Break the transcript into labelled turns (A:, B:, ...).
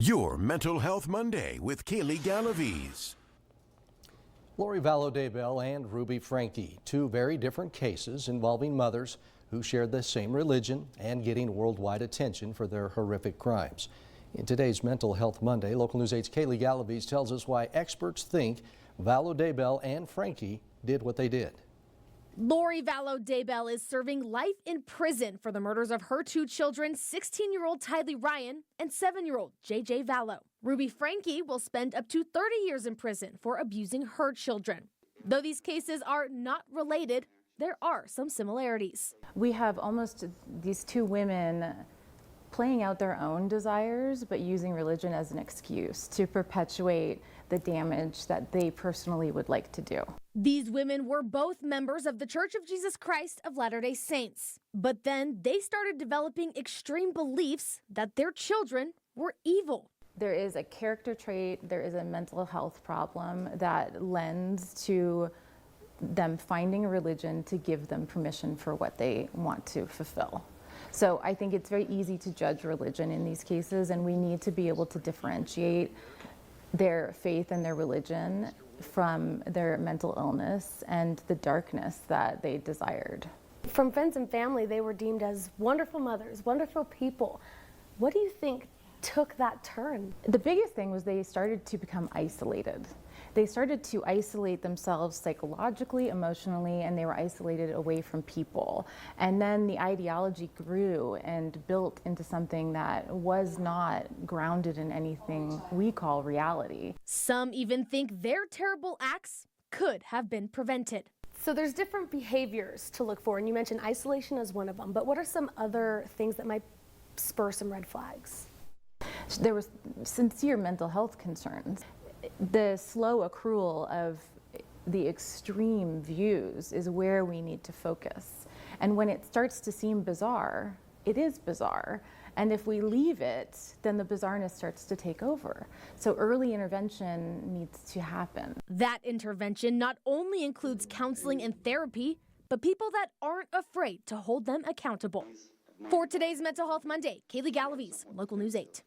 A: Your Mental Health Monday with Kaylee Galaviz.
B: Lori Vallow-Daybell and Ruby Frankie, two very different cases involving mothers who shared the same religion and getting worldwide attention for their horrific crimes. In today's Mental Health Monday, Local News 8's Kaylee Galaviz tells us why experts think Vallow-Daybell and Frankie did what they did.
C: Lori Vallow-Daybell is serving life in prison for the murders of her two children, 16-year-old Tylee Ryan and 7-year-old JJ Vallow. Ruby Frankie will spend up to 30 years in prison for abusing her children. Though these cases are not related, there are some similarities.
D: We have almost these two women playing out their own desires, but using religion as an excuse to perpetuate the damage that they personally would like to do.
C: These women were both members of the Church of Jesus Christ of Latter-day Saints, but then they started developing extreme beliefs that their children were evil.
D: There is a character trait, there is a mental health problem that lends to them finding a religion to give them permission for what they want to fulfill. So I think it's very easy to judge religion in these cases, and we need to be able to differentiate their faith and their religion from their mental illness and the darkness that they desired.
E: From friends and family, they were deemed as wonderful mothers, wonderful people. What do you think took that turn?
D: The biggest thing was they started to become isolated. They started to isolate themselves psychologically, emotionally, and they were isolated away from people. And then the ideology grew and built into something that was not grounded in anything we call reality.
C: Some even think their terrible acts could have been prevented.
E: So there's different behaviors to look for, and you mentioned isolation as one of them, but what are some other things that might spur some red flags?
D: There was sincere mental health concerns. The slow accrual of the extreme views is where we need to focus. And when it starts to seem bizarre, it is bizarre. And if we leave it, then the bizarreness starts to take over. So early intervention needs to happen.
C: That intervention not only includes counseling and therapy, but people that aren't afraid to hold them accountable. For today's Mental Health Monday, Kaylee Galaviz, Local News 8.